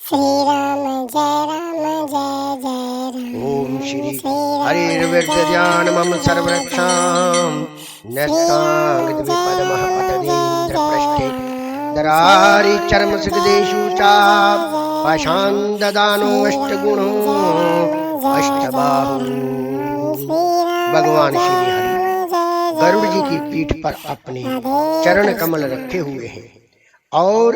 श्री राम जय जय राम। ओम श्री हरिर्विद्यान मम सर्वरक्षां न्यस्तांगद्विपदमः पदवीन्द्र पृष्ठे दरारि चर्म सुखदेशु चा पाषाण ददानो अष्टगुणो अष्टबाहु। भगवान श्री हरि गरुड़ जी की पीठ पर अपने चरण कमल रखे हुए हैं और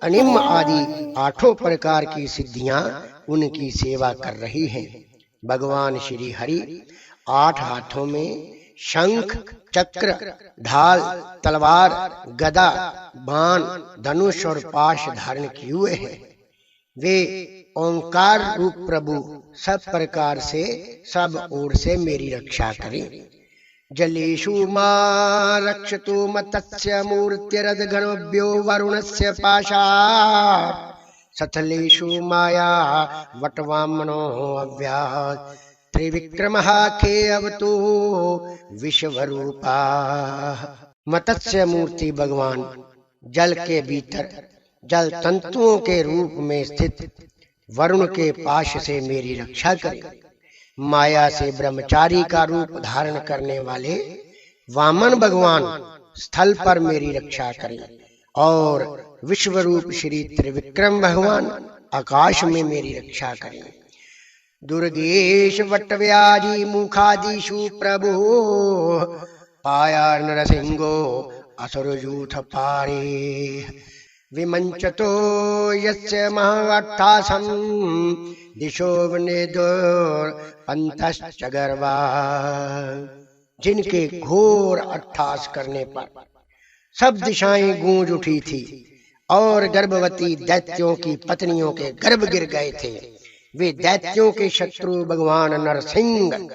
अनिम आदि 8 प्रकार की सिद्धियां उनकी सेवा कर रही हैं। भगवान श्री हरि 8 हाथों में शंख, चक्र, ढाल, तलवार, गदा, बाण, धनुष और पाश धारण किए हुए हैं। वे ओंकार रूप प्रभु सब प्रकार से सब ओर से मेरी रक्षा करें। जलेषु मा रक्षतु मत्स्य मूर्तिरदघनभ्यो वरुणस्य पाशात् सथलेषु माया वटवामनो अव्यात् त्रिविक्रमः खे अवतु विश्वरूपा। मत्स्य मूर्ति भगवान जल के भीतर जल तंतुओं के रूप में स्थित वरुण के पाश से मेरी रक्षा करे। माया से ब्रह्मचारी का रूप धारण करने वाले वामन भगवान स्थल पर मेरी रक्षा करें और विश्वरूप श्री त्रिविक्रम भगवान आकाश में मेरी रक्षा करें। दुर्गेश वटव्याधि मुखादिषु प्रभु पाया नरसिंहो असुरयूथ पारे। विमंचतो यस्य महावट्टासं दिशो वनेदुर पंतश्च गर्वा। जिनके घोर अट्ठास करने पर सब दिशाएं गूंज उठी थी और गर्भवती दैत्यों की पत्नियों के गर्भ गिर गए थे। वे दैत्यों के शत्रु भगवान नरसिंह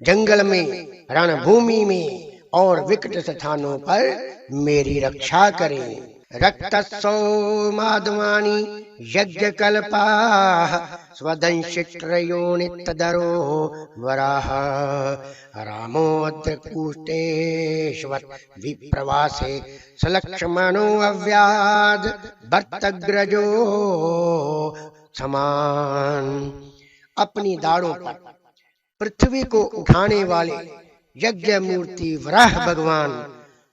जंगल में, रणभूमि में और विकट स्थानों पर मेरी रक्षा करें। रक्तस्सो माधवानी यज्ञ कल्पाः स्वदंशित्रयोनितदरो वराह रामोऽद्रकूटेश्वर विप्रवासे सलक्ष्मणो अव्याद भर्तग्रजो समान। अपनी दाढ़ों पर पृथ्वी को उठाने वाले यज्ञ मूर्ति वराह भगवान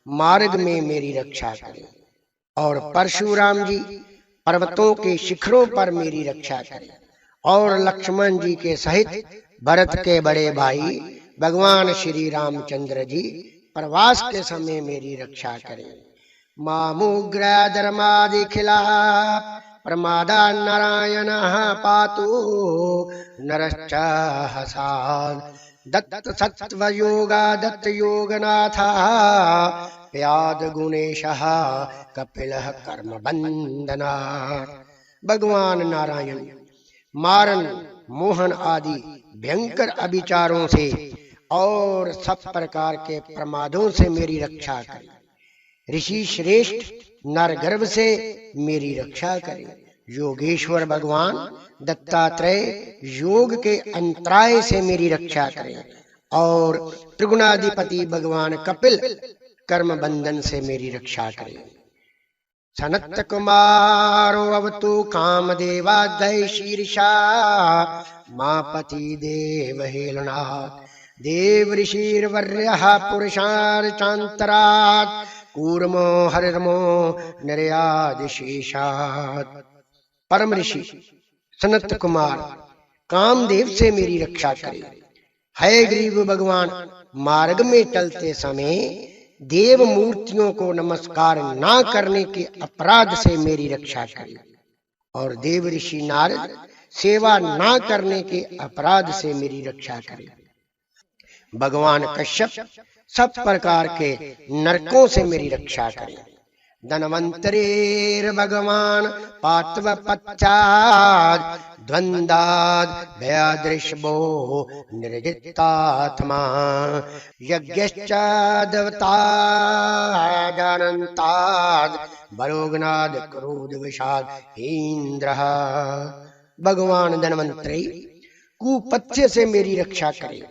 मार्ग में मेरी रक्षा करें और परशुराम जी पर्वतों के शिखरों पर मेरी रक्षा करें और लक्ष्मण जी के सहित भरत के बड़े भाई भगवान श्री रामचंद्र जी प्रवास के समय मेरी रक्षा करें। मामुग्र धर्मादि खिलाफ प्रमादा नारायण पातु नरश्च हसाद। दत्त सत्व योगा दत्त योगनाथा प्याद गुणेशः कपिलः कर्म बंदना। भगवान नारायण मारन, मोहन आदि भयंकर अभिचारों से और सब प्रकार के प्रमादों से मेरी रक्षा करें। ऋषि श्रेष्ठ नर गर्भ से मेरी रक्षा करें। योगेश्वर भगवान दत्तात्रेय योग के अंतराय से मेरी रक्षा करें और त्रिगुणाधिपति भगवान कपिल कर्म बंधन से मेरी रक्षा करें। सनत कुमारो अवतु कामदेवादय शीर्षा मापति देव हेलनाथ देव ऋषिर्वर्यः पुरुषार्चान्तरात् कूर्मो हरिर्मो निर्यादिशेषात्। परम ऋषि सनत कुमार कामदेव से मेरी रक्षा करें। हयग्रीव भगवान मार्ग में चलते समय देव मूर्तियों को नमस्कार ना करने के अपराध से मेरी रक्षा करें और देव ऋषि नारद सेवा ना करने के अपराध से मेरी रक्षा करें। भगवान कश्यप सब प्रकार के नरकों से मेरी रक्षा करें। धनवंतरेर भगवान पात्व पच्चाद द्वंदाद भयादृशभो निर्जितात्मा यज्ञश्चादवतादनन्ताद बलोगनाद क्रोध विषाद इंद्रः। भगवान धनवंतरी कुपथ्य से मेरी रक्षा करें।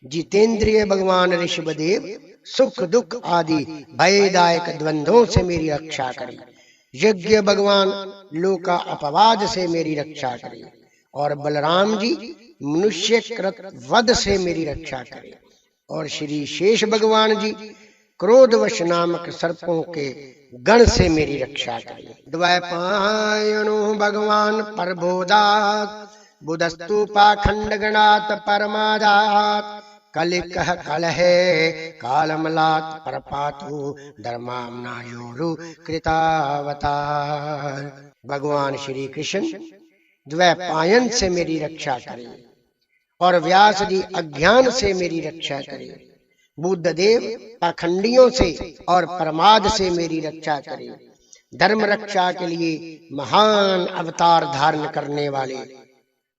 जितेंद्रिय भगवान ऋषभदेव सुख दुख आदि भयदायक द्वंद्वों से मेरी रक्षा करें। यज्ञ भगवान लोका अपवाद से मेरी रक्षा करें, और बलराम जी मनुष्य कृत वध से मेरी रक्षा करें, और श्री शेष भगवान जी क्रोधवश नामक सर्पों के गण से मेरी रक्षा करें। द्वैपायनो भगवान परबोधात् बुधस्तु पाखंड गणात परमादात कलिकह कलहे कालमलात परपातु धर्मामनायोरु कृतावतार। भगवान श्री कृष्ण द्वैपायन से मेरी रक्षा करें, और व्यास जी अज्ञान से मेरी रक्षा करें, बुद्ध देव पाखंडियों से और प्रमाद से मेरी रक्षा करें, धर्म रक्षा के लिए महान अवतार धारण करने वाले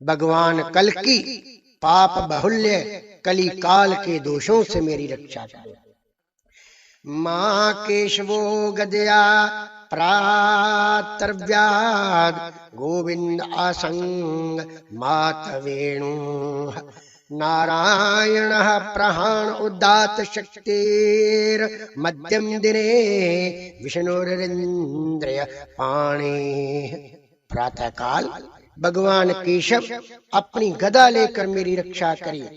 भगवान कल की पाप बहुल्य कली काल के दोषों से मेरी रक्षा करें। मां केशवो गदया प्रातर्व्याद गोविंद आसंग मातवेणु नारायण प्रहाण उदात शक्तिर मध्यम दिने विष्णुरिंद्रिय पाणे। प्रातः काल भगवान केशव अपनी गदा लेकर मेरी रक्षा करें।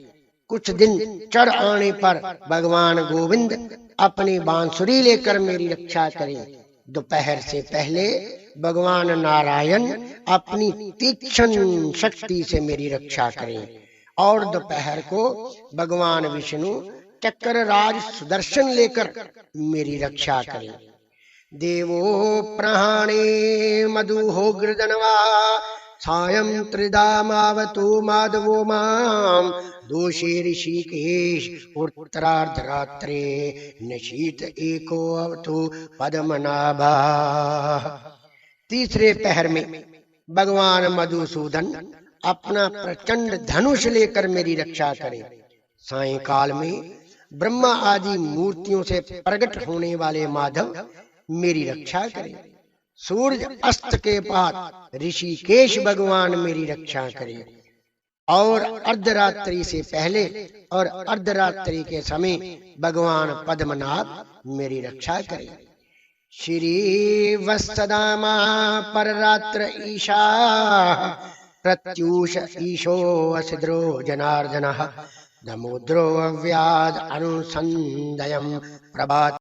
कुछ दिन चढ़ आने पर भगवान गोविंद अपनी बांसुरी लेकर मेरी रक्षा करें। दोपहर से पहले भगवान नारायण अपनी तीक्ष्ण शक्ति से मेरी रक्षा करें, और दोपहर को भगवान विष्णु चक्र राज सुदर्शन लेकर मेरी रक्षा करें। देवो प्रहाणे मधुहो गृदनवा सायं त्रिदामावतु माधवो माम दोषे ऋषिकेश उत्तरार्धरात्रे निशीत एको अवतु पद्मनाभा। तीसरे पहर में भगवान मधुसूदन अपना प्रचंड धनुष लेकर मेरी रक्षा करें। सायंकाल में ब्रह्मा आदि मूर्तियों से प्रकट होने वाले माधव मेरी रक्षा करें। सूरज अस्त के बाद ऋषिकेश भगवान मेरी रक्षा करें, और अर्धरात्रि से पहले और अर्धरात्रि के समय भगवान पद्मनाभ मेरी रक्षा करें। श्री वत्सदामा पररात्र ईशा प्रत्यूष ईशो असिद्रो जनार्दनः दमोद्रो अव्याद अनुसंदयम् प्रभात